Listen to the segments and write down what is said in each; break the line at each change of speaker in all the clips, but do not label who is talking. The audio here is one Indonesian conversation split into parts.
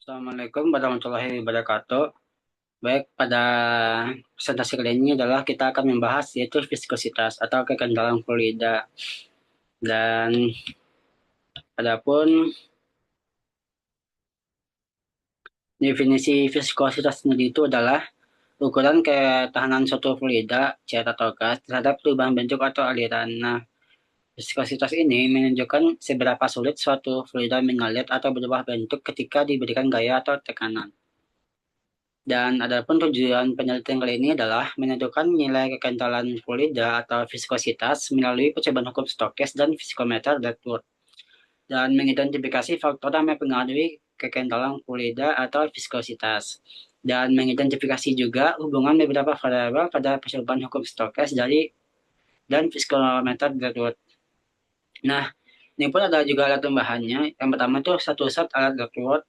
Assalamualaikum warahmatullahi wabarakatuh. Baik, pada presentasi kali ini adalah kita akan membahas yaitu viskositas atau kekendalan fluida. Dan adapun definisi viskositas sendiri itu adalah ukuran ketahanan suatu fluida, cat atau gas terhadap perubahan bentuk atau aliran. Nah, viskositas ini menunjukkan seberapa sulit suatu fluida mengalir atau berubah bentuk ketika diberikan gaya atau tekanan. Dan adapun tujuan penelitian kali ini adalah menentukan nilai kekentalan fluida atau viskositas melalui percobaan hukum Stokes dan viskometer Redwood dan mengidentifikasi faktor yang mempengaruhi kekentalan fluida atau viskositas dan mengidentifikasi juga hubungan beberapa variabel pada percobaan hukum Stokes dan viskometer Redwood. Nah, ini pun ada juga alat tambahannya. Yang pertama itu satu set alat Redwood,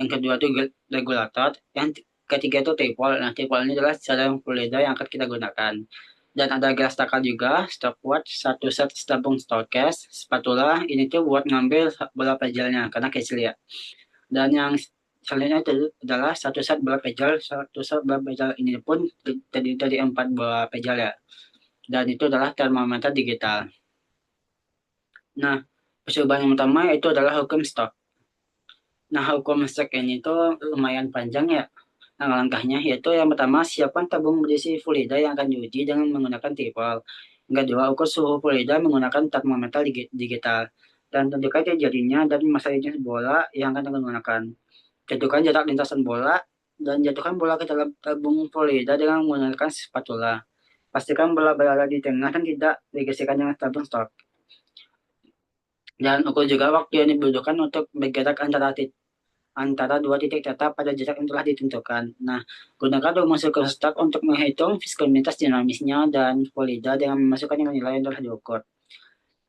yang kedua itu regulator, yang ketiga itu tripod. Nah, tripod ini adalah cadangan fluida yang akan kita gunakan. Dan ada gelas takar juga, stopwatch, satu set tabung stokes, spatula, ini tuh buat ngambil bola pajelnya, karena kecil ya. Dan yang selanjutnya itu adalah satu set bola pejel, satu set bola pejel ini pun terdiri dari 4 bola pejel ya. Dan itu adalah termometer digital. Nah, percobaan yang pertama itu adalah hukum stok. Nah, hukum stok ini tuh lumayan panjang ya. Nah, langkahnya yaitu yang pertama, siapkan tabung berisi fluida yang akan diuji dengan menggunakan tripod. Yang kedua, ukur suhu fluida menggunakan termometer digital. Dan tentukan jadinya dan masa jenis bola yang akan digunakan. Tentukan jarak lintasan bola dan jatuhkan bola ke dalam tabung fluida dengan menggunakan spatula. Pastikan bola berada di tengah dan tidak digeserkan dengan tabung stok. Dan ukur juga waktu yang dibutuhkan untuk bergerak antara dua titik tetap pada jarak yang telah ditentukan. Nah, gunakan rumus Weierstrass untuk menghitung viskositas dinamisnya dan fluida dengan memasukkan nilai yang telah diukur.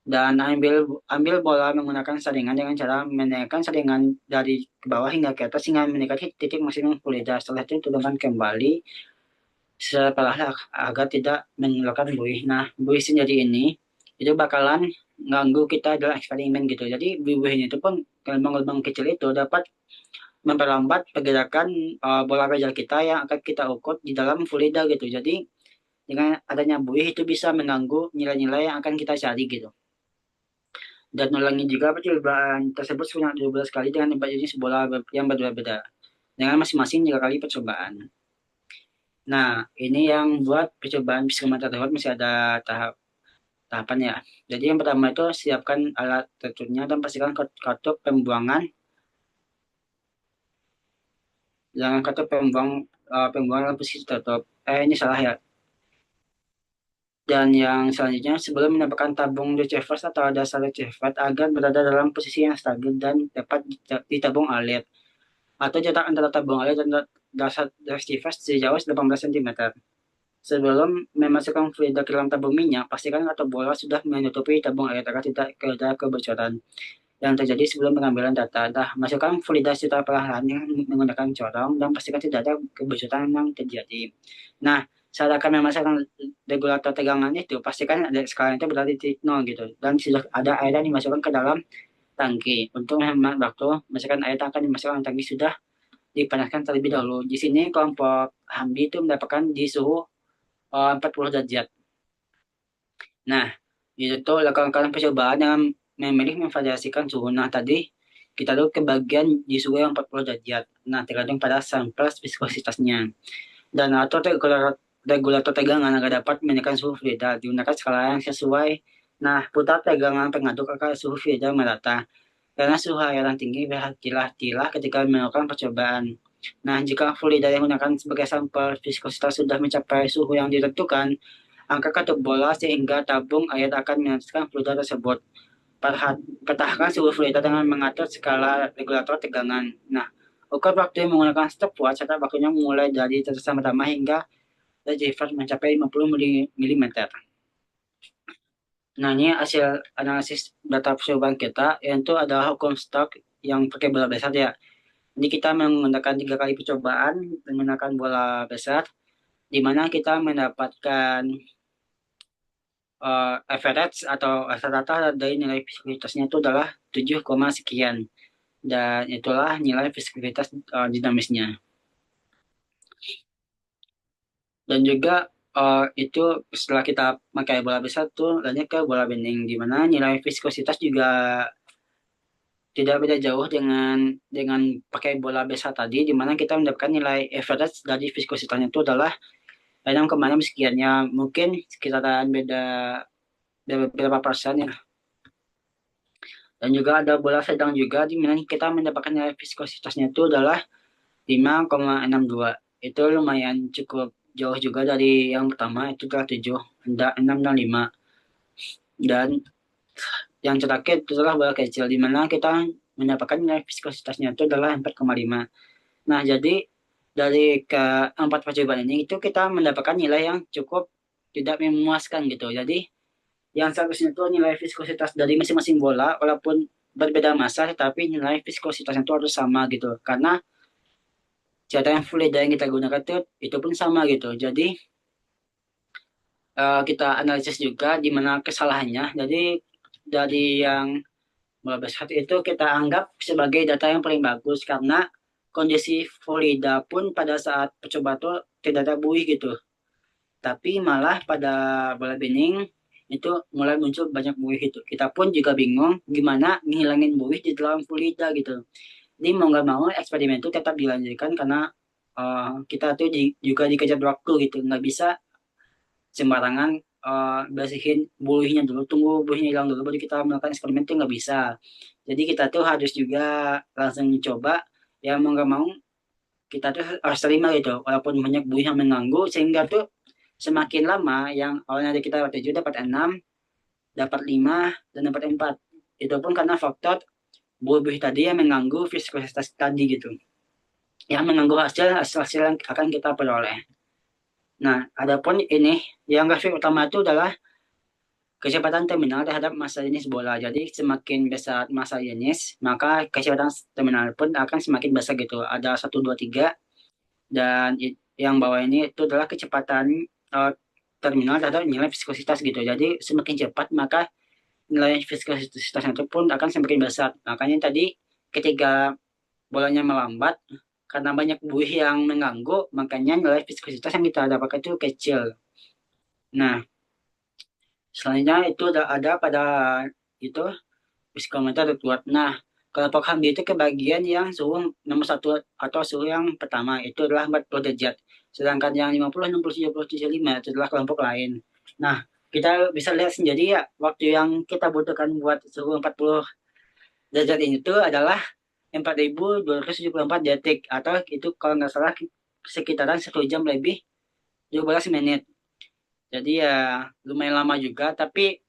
Dan ambil bola menggunakan saringan dengan cara menaikkan saringan dari ke bawah hingga ke atas hingga mendekati titik maksimum fluida. Setelah itu turunkan kembali setelah agar tidak mengeluarkan buih. Nah, buih sendiri ini itu bakalan ganggu kita dalam eksperimen gitu. Jadi buih-buih itu pun gelombang-gelombang kecil itu dapat memperlambat pergerakan bola pejal kita yang akan kita ukur di dalam fluida gitu. Jadi dengan adanya buih itu bisa mengganggu nilai-nilai yang akan kita cari gitu. Dan ulangi juga percobaan tersebut sebanyak 12 kali dengan 4 jenis bola yang berbeda-beda dengan masing-masing 3 kali percobaan. Nah, ini yang buat percobaan psikometer tersebut masih ada tahapan ya. Jadi yang pertama itu siapkan alat tentunya dan pastikan katup pembuangan. Jangan katup pembuangan dalam posisi tertutup. Ini salah ya. Dan yang selanjutnya, sebelum menambahkan tabung Leucifer atau dasar Leucifer agar berada dalam posisi yang stabil dan dapat ditabung alit. Atau jarak antara tabung alit dan dasar Leucifer sejauh 18 cm. Sebelum memasukkan fluida ke dalam tabung minyak, pastikan atau bola sudah menutupi tabung alit agar tidak ada kebocoran yang terjadi sebelum pengambilan data. Nah, masukkan fluida secara perlahan menggunakan corong dan pastikan tidak ada kebocoran yang terjadi. Nah, saat akan memasukkan regulator tegangan itu, pastikan ada skala itu berada di titik 0 gitu. Dan sudah ada air yang dimasukkan ke dalam tangki. Untuk menghemat waktu, masukkan air yang akan dimasukkan ke tangki sudah dipanaskan terlebih dahulu. Di sini kelompok Hamdi itu mendapatkan di suhu 40 derajat. Nah, itu lakukan percobaan dengan memilih memvariasikan suhu. Nah, tadi kita tuh ke bagian di suhu yang 40 derajat. Nah, tergantung pada sampel viskositasnya. Dan atau regulator tegangan agar dapat menekan suhu fluida. Gunakan skala yang sesuai. Nah, putar tegangan pengaduk agar suhu fluida merata. Karena suhu air yang tinggi berhati-hatilah ketika melakukan percobaan. Nah, jika fluida yang digunakan sebagai sampel viskositas sudah mencapai suhu yang ditentukan, angka katup bola sehingga tabung air akan menyatukan fluida tersebut. Petakan suhu fluida dengan mengatur skala regulator tegangan. Nah, ukur waktu menggunakan stopwatch serta waktunya mulai dari tetesan pertama hingga Leucifer mencapai 50 mm. Nah, ini hasil analisis data percobaan kita, yaitu adalah hukum stok yang pakai bola besar ya. Jadi kita menggunakan 3 kali percobaan menggunakan bola besar, di mana kita mendapatkan average atau rata-rata dari nilai viskositasnya itu adalah 7, sekian. dan itulah nilai viskositas dinamisnya. Dan juga itu setelah kita pakai bola besar tuh lanjut ke bola bening, di mana nilai viskositas juga tidak beda jauh dengan pakai bola besar tadi, di mana kita mendapatkan nilai average dari viskositasnya itu adalah 6,6 sekian, ya mungkin sekitaran beda beberapa persen ya. Dan juga ada bola sedang juga, di mana kita mendapatkan nilai viskositasnya itu adalah 5,62. Itu lumayan cukup jauh juga dari yang pertama, itu adalah 7, ada 6 dan 5. Dan yang terakhir itu adalah bola kecil, di mana kita mendapatkan nilai viskositasnya itu adalah 4,5. Nah, jadi dari keempat percobaan ini itu kita mendapatkan nilai yang cukup tidak memuaskan gitu. Jadi yang seharusnya itu nilai viskositas dari masing-masing bola walaupun berbeda massa, tetapi nilai viskositasnya itu harus sama gitu. Karena cara yang fluida yang kita gunakan itu pun sama gitu. Jadi kita analisis juga di mana kesalahannya. Jadi dari yang bola basket itu kita anggap sebagai data yang paling bagus karena kondisi fluida pun pada saat percobaan itu tidak ada buih gitu. Tapi malah pada bola bening itu mulai muncul banyak buih itu. Kita pun juga bingung gimana ngilangin buih di dalam fluida gitu. Jadi mau nggak mau eksperimen itu tetap dilanjutkan karena kita tuh juga dikejar waktu gitu. Nggak bisa sembarangan bersihin buihnya dulu, tunggu buihnya hilang dulu baru kita melakukan eksperimen itu nggak bisa. Jadi kita tuh harus juga langsung coba, ya mau nggak mau kita tuh harus terima gitu, walaupun banyak buih yang mengganggu, sehingga tuh semakin lama yang awalnya kita dapat 7 dapat 6, dapat 5 dan dapat 4. Itu pun karena faktor buih-buih tadi yang mengganggu viskositas tadi gitu. Yang mengganggu hasil-hasil yang akan kita peroleh. Nah, adapun ini yang grafik utama itu adalah kecepatan terminal terhadap massa jenis bola. Jadi semakin besar massa jenis, maka kecepatan terminal pun akan semakin besar gitu. Ada satu 2 3, dan yang bawah ini itu adalah kecepatan terminal terhadap nilai viskositas gitu. Jadi semakin cepat maka nilai viskositasnya itu pun akan semakin besar. Makanya tadi ketika bolanya melambat karena banyak buih yang mengganggu, makanya nilai viskositas yang kita dapatkan itu kecil. Nah, selanjutnya itu ada pada itu psikometer kuat. Nah, kelompok HAMD itu kebagian yang suhu nomor satu atau suhu yang pertama itu adalah 40 derajat. Sedangkan yang 50, 60, 70, 75 itu adalah kelompok lain. Nah, kita bisa lihat sendiri ya, waktu yang kita butuhkan buat suhu 40 derajat ini itu adalah 4.274 detik, atau itu kalau nggak salah sekitaran 1 jam lebih 12 menit. Jadi ya lumayan lama juga, tapi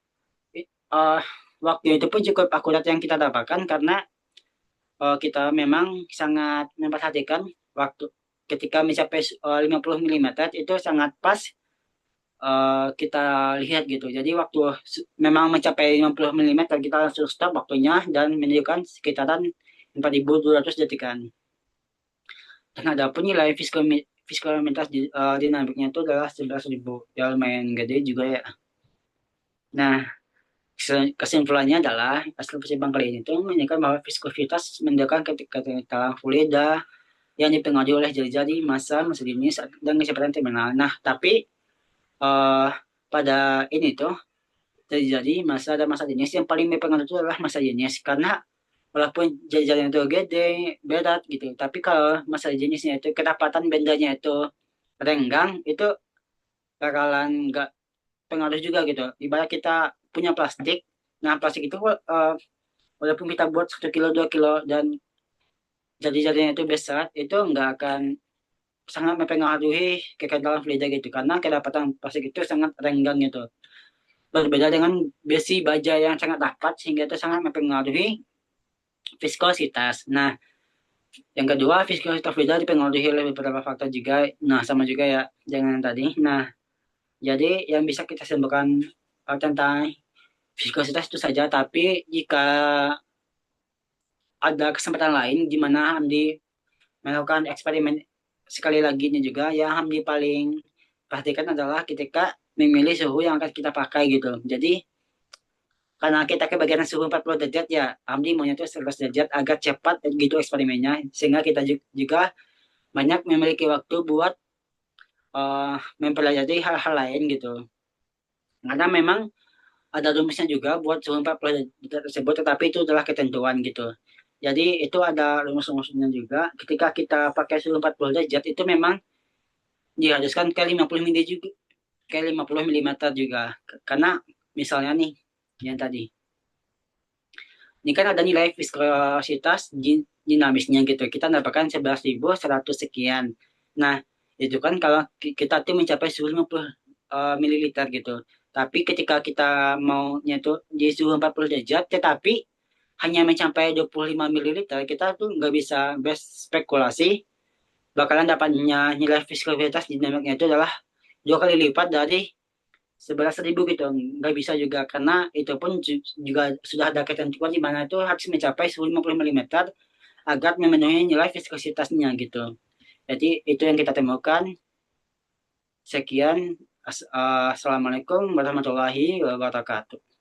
uh, waktu itu pun cukup akurat yang kita dapatkan karena kita memang sangat memperhatikan waktu ketika mencapai 50 mm itu sangat pas kita lihat gitu. Jadi waktu memang mencapai 50 mm kita langsung stop waktunya dan menunjukkan sekitaran 4.200 detikan. Dan ada pun nilai viskositas dinamiknya itu adalah 11.000. Ya lumayan gede juga ya. Nah, kesimpulannya adalah hasil percobaan kali ini itu menunjukkan bahwa viskositas menunjukkan ketika fluida yang dipengaruhi oleh jari-jari, massa jenis, dan kecepatan terminal. Nah, tapi uh, pada ini tuh jari-jari, massa, dan massa jenis yang paling berpengaruh itu adalah massa jenis. Karena walaupun jari-jarinya itu gede, berat gitu, tapi kalau massa jenisnya itu kedapatan bendanya itu renggang, itu bakalan nggak pengaruh juga gitu. Ibarat kita punya plastik, nah plastik itu walaupun kita buat 1 kilo, 2 kilo, dan jari-jarinya itu besar, itu nggak akan sangat mempengaruhi kekentalan fluida gitu karena kedapatan plastik itu sangat renggang gitu. Berbeda dengan besi baja yang sangat rapat sehingga itu sangat mempengaruhi viskositas. Nah, yang kedua viskositas fluida dipengaruhi oleh beberapa faktor juga. Nah, sama juga ya dengan tadi. Nah, jadi yang bisa kita simpulkan tentang viskositas itu saja. Tapi jika ada kesempatan lain di mana Hamdi melakukan eksperimen sekali lagi ini juga, yang Hamdi paling perhatikan adalah ketika memilih suhu yang akan kita pakai gitu. Jadi karena kita ke bagian suhu 40 derajat ya, Amdi maunya tuh 100 derajat agar cepat gitu eksperimennya, sehingga kita juga banyak memiliki waktu buat mempelajari hal-hal lain gitu. Karena memang ada rumusnya juga buat suhu 40 derajat tersebut, tetapi itu adalah ketentuan gitu. Jadi itu ada rumus-rumusnya juga. Ketika kita pakai suhu 40 derajat itu memang diharuskan ke 50 mili juga, ke 50 milimeter juga. Karena misalnya nih yang tadi, ini kan ada nilai viskositas dinamisnya gitu. Kita dapatkan 11.100 sekian. Nah, itu kan kalau kita tuh mencapai suhu 50 mililiter gitu. Tapi ketika kita maunya tuh di suhu 40 derajat, tetapi hanya mencapai 25 mililiter, kita tuh nggak bisa berspekulasi bakalan dapatnya nilai viskositas dinamiknya itu adalah 2 kali lipat dari 11.000 gitu. Nggak bisa juga karena itu pun juga sudah ada ketentuan di mana itu harus mencapai suhu 50 milimeter agar memenuhi nilai viskositasnya gitu. Jadi itu yang kita temukan. Sekian. Assalamualaikum warahmatullahi wabarakatuh.